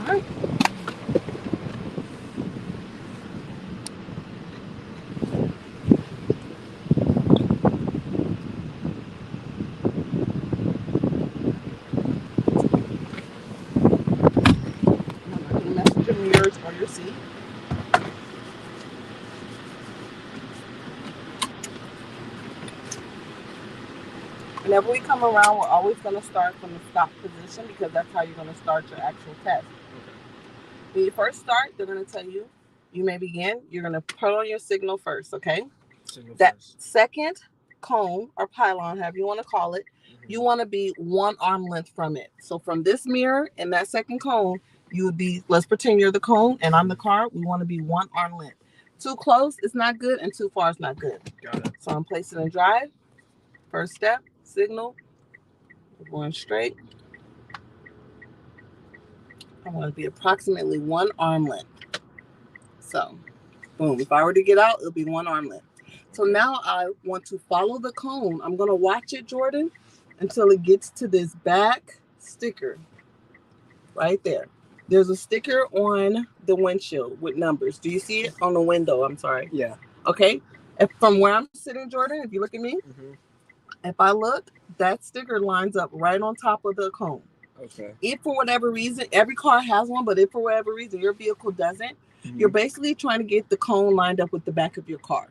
right. I'm not gonna mess with your mirrors or your seat. Whenever we come around, we're always going to start from the stop position because that's how you're going to start your actual test. Okay. When you first start, they're going to tell you, you may begin. You're going to put on your signal first, okay? Signal That first. second cone or pylon, however you want to call it, you want to be one arm length from it. So from this mirror and that second cone, you would be, let's pretend you're the cone and I'm the car. We want to be one arm length. Too close is not good and too far is not good. Got it. So I'm placing in drive. First step, signal. We're going straight. I want to be approximately one arm length. So, boom. If I were to get out, it'll be one arm length. So now I want to follow the cone. I'm going to watch it, Jordan, until it gets to this back sticker right there. There's a sticker on the windshield with numbers. Do you see it on the window? I'm sorry. Yeah. Okay. If from where I'm sitting, Jordan, if you look at me, if I look, that sticker lines up right on top of the cone. Okay. If for whatever reason, every car has one, but if for whatever reason your vehicle doesn't, you're basically trying to get the cone lined up with the back of your car.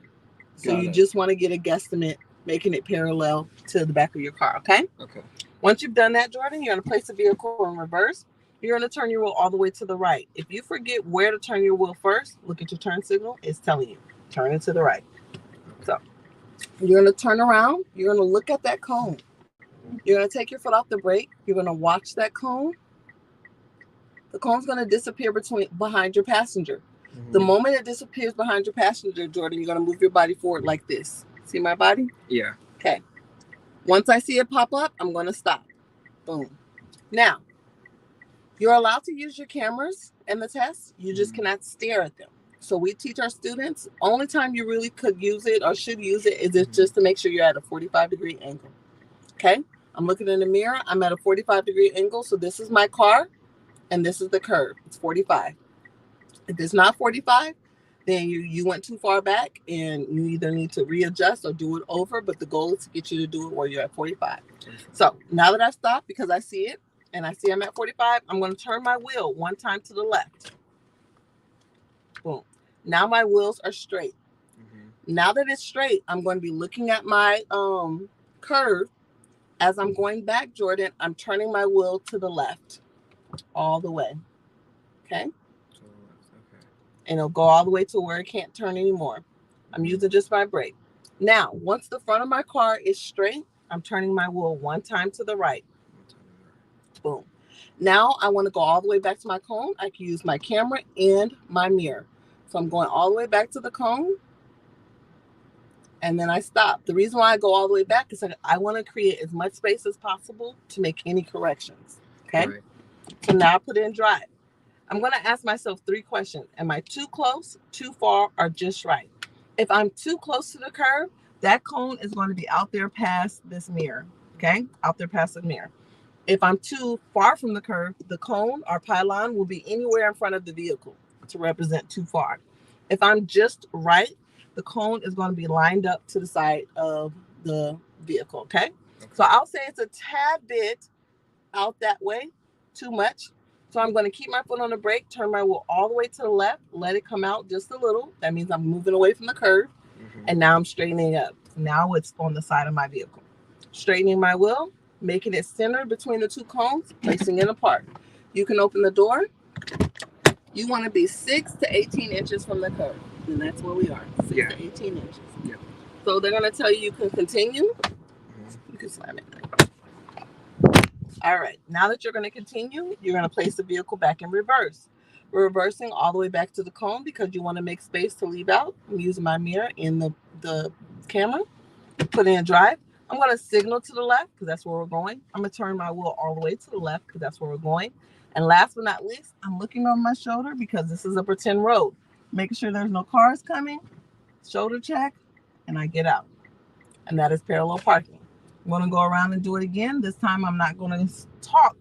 So you just want to get a guesstimate, making it parallel to the back of your car, okay? Okay. Once you've done that, Jordan, you're going to place the vehicle in reverse. You're going to turn your wheel all the way to the right. If you forget where to turn your wheel first, look at your turn signal. It's telling you, turn it to the right. So you're going to turn around. You're going to look at that cone. You're going to take your foot off the brake. You're going to watch that cone. The cone's going to disappear behind your passenger. The moment it disappears behind your passenger, Jordan, you're going to move your body forward like this. See my body? Yeah. Okay. Once I see it pop up, I'm going to stop. Boom. Now, you're allowed to use your cameras in the test. You just cannot stare at them. So we teach our students, only time you really could use it or should use it is just to make sure you're at a 45-degree angle. Okay? I'm looking in the mirror. I'm at a 45-degree angle. So this is my car, and this is the curve. It's 45. If it's not 45, then you went too far back, and you either need to readjust or do it over. But the goal is to get you to do it where you're at 45. So now that I've stopped because I see it, and I see I'm at 45, I'm going to turn my wheel one time to the left. Boom. Now my wheels are straight. Now that it's straight, I'm going to be looking at my curve. As I'm going back, Jordan, I'm turning my wheel to the left all the way. Okay? And it'll go all the way to where it can't turn anymore. I'm using just my brake. Now, once the front of my car is straight, I'm turning my wheel one time to the right. Boom. Now I want to go all the way back to my cone. I can use my camera and my mirror. So I'm going all the way back to the cone. And then I stop. The reason why I go all the way back is that I want to create as much space as possible to make any corrections. Okay? Right. So now I put in drive. I'm going to ask myself 3 questions. Am I too close, too far, or just right? If I'm too close to the curve, that cone is going to be out there past this mirror. Okay? Out there past the mirror. If I'm too far from the curve, the cone or pylon will be anywhere in front of the vehicle to represent too far. If I'm just right, the cone is going to be lined up to the side of the vehicle. Okay? So I'll say it's a tad bit out that way, too much. So I'm going to keep my foot on the brake, turn my wheel all the way to the left, let it come out just a little. That means I'm moving away from the curve. And now I'm straightening up. Now it's on the side of my vehicle. Straightening my wheel, making it centered between the 2 cones, placing it apart. You can open the door. You want to be 6 to 18 inches from the curve. And that's where we are, 6 to 18 inches. Yeah. So they're going to tell you can continue. You can slam it. All right, now that you're going to continue, you're going to place the vehicle back in reverse. We're reversing all the way back to the cone because you want to make space to leave out. I'm using my mirror in the camera. Put in drive. I'm going to signal to the left because that's where we're going. I'm going to turn my wheel all the way to the left because that's where we're going. And last but not least, I'm looking on my shoulder because this is a pretend road. Making sure there's no cars coming. Shoulder check. And I get out. And that is parallel parking. I'm going to go around and do it again. This time I'm not going to talk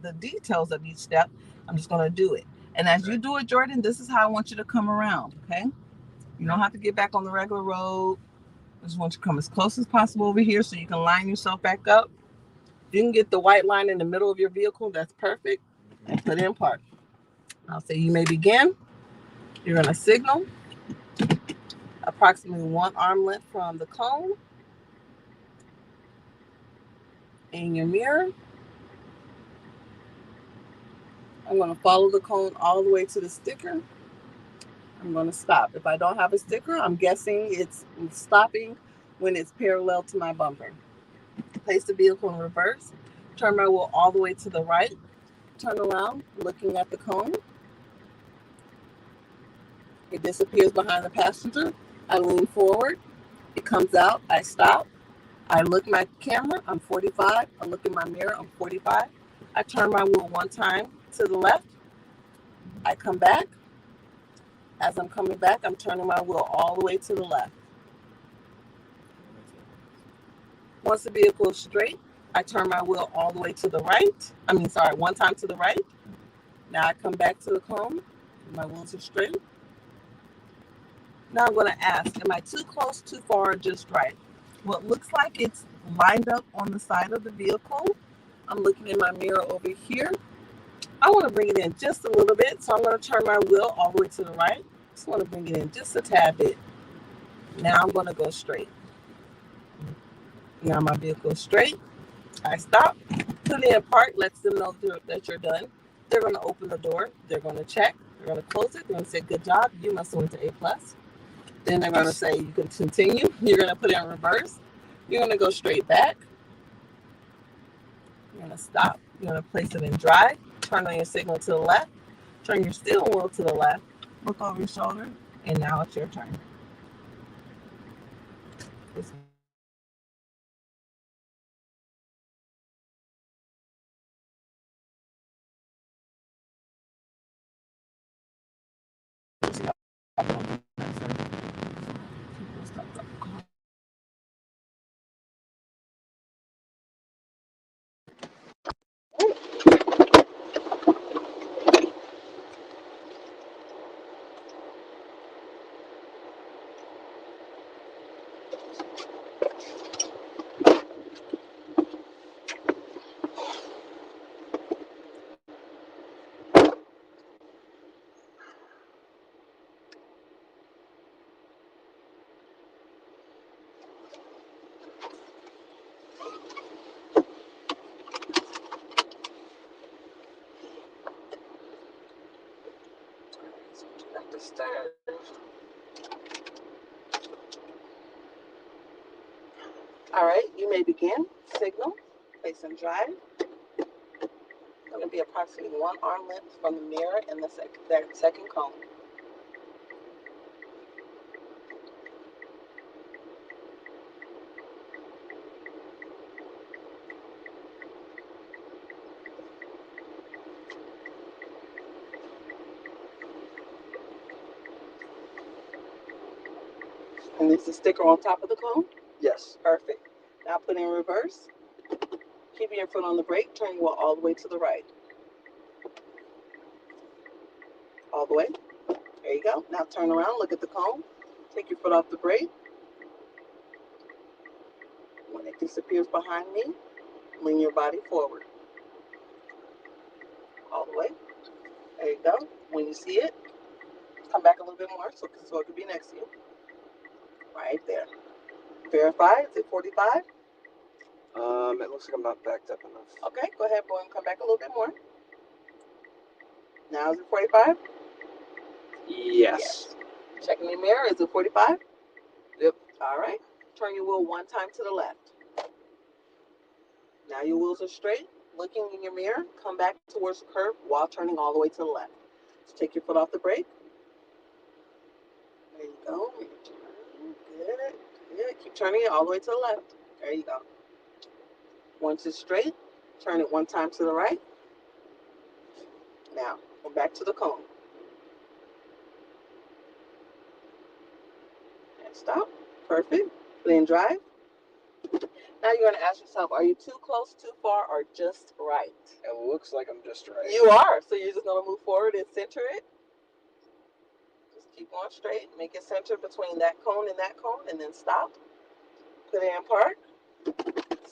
the details of each step. I'm just going to do it. And as you do it, Jordan, this is how I want you to come around, okay? You don't have to get back on the regular road. I just want you to come as close as possible over here so you can line yourself back up. If you can get the white line in the middle of your vehicle, that's perfect. And put in park. I'll say you may begin. You're going to signal approximately 1 arm length from the cone in your mirror. I'm going to follow the cone all the way to the sticker. I'm going to stop. If I don't have a sticker, I'm guessing it's stopping when it's parallel to my bumper. Place the vehicle in reverse. Turn my wheel all the way to the right. Turn around, looking at the cone. It disappears behind the passenger. I lean forward. It comes out. I stop. I look at my camera. I'm 45. I look in my mirror. I'm 45. I turn my wheel 1 time to the left. I come back. As I'm coming back, I'm turning my wheel all the way to the left. Once the vehicle is straight, I turn my wheel all the way to the right. 1 time to the right. Now I come back to the cone. My wheels are straight. Now I'm going to ask, am I too close, too far, or just right? Well, it looks like it's lined up on the side of the vehicle. I'm looking in my mirror over here. I want to bring it in just a little bit, so I'm going to turn my wheel all the way to the right. Just want to bring it in just a tad bit. Now I'm going to go straight. Now my vehicle is straight. I stop. Put it in park. Lets them know that you're done. They're going to open the door. They're going to check. They're going to close it. They're going to say, good job. You must have went to A+. Then they're going to say, you can continue. You're going to put it in reverse. You're going to go straight back. You're going to stop. You're going to place it in drive. Turn on your signal to the left. Turn your steering wheel to the left. Look over your shoulder. And now it's your turn. All right, you may begin. Signal, place and drive. Going to be approximately 1 arm length from the mirror and the second cone. And this is the sticker on top of the cone? Yes. Perfect. Now put in reverse. Keep your foot on the brake. Turn your wheel all the way to the right. All the way. There you go. Now turn around. Look at the cone. Take your foot off the brake. When it disappears behind me, lean your body forward. All the way. There you go. When you see it, come back a little bit more so it could be next to you. Right there. Verify. Is it 45? It looks like I'm not backed up enough. Okay, go ahead, boy, and come back a little bit more. Now is it 45? Yes. Checking the mirror. Is it 45? Yep. All right. Turn your wheel 1 time to the left. Now your wheels are straight. Looking in your mirror, come back towards the curb while turning all the way to the left. So take your foot off the brake. There you go. Good. Good. Keep turning it all the way to the left. There you go. Once it's straight, turn it 1 time to the right. Now, go back to the cone. And stop. Perfect. Put in drive. Now you're going to ask yourself, are you too close, too far, or just right? It looks like I'm just right. You are. So you're just going to move forward and center it. Just keep going straight. Make it center between that cone, and then stop. Put it in park.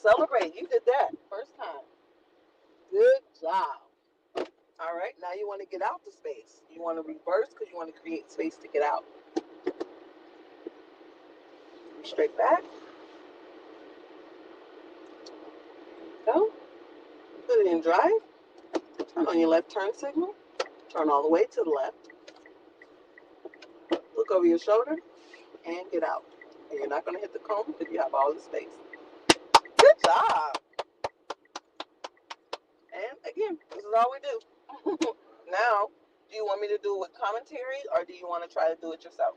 Celebrate. You did that first time. Good job. All right. Now you want to get out the space. You want to reverse because you want to create space to get out. Straight back. Go. Put it in drive. Turn on your left turn signal. Turn all the way to the left. Look over your shoulder and get out. And you're not going to hit the cone because you have all the space. Good job. And again, this is all we do. Now, do you want me to do it with commentary or do you want to try to do it yourself?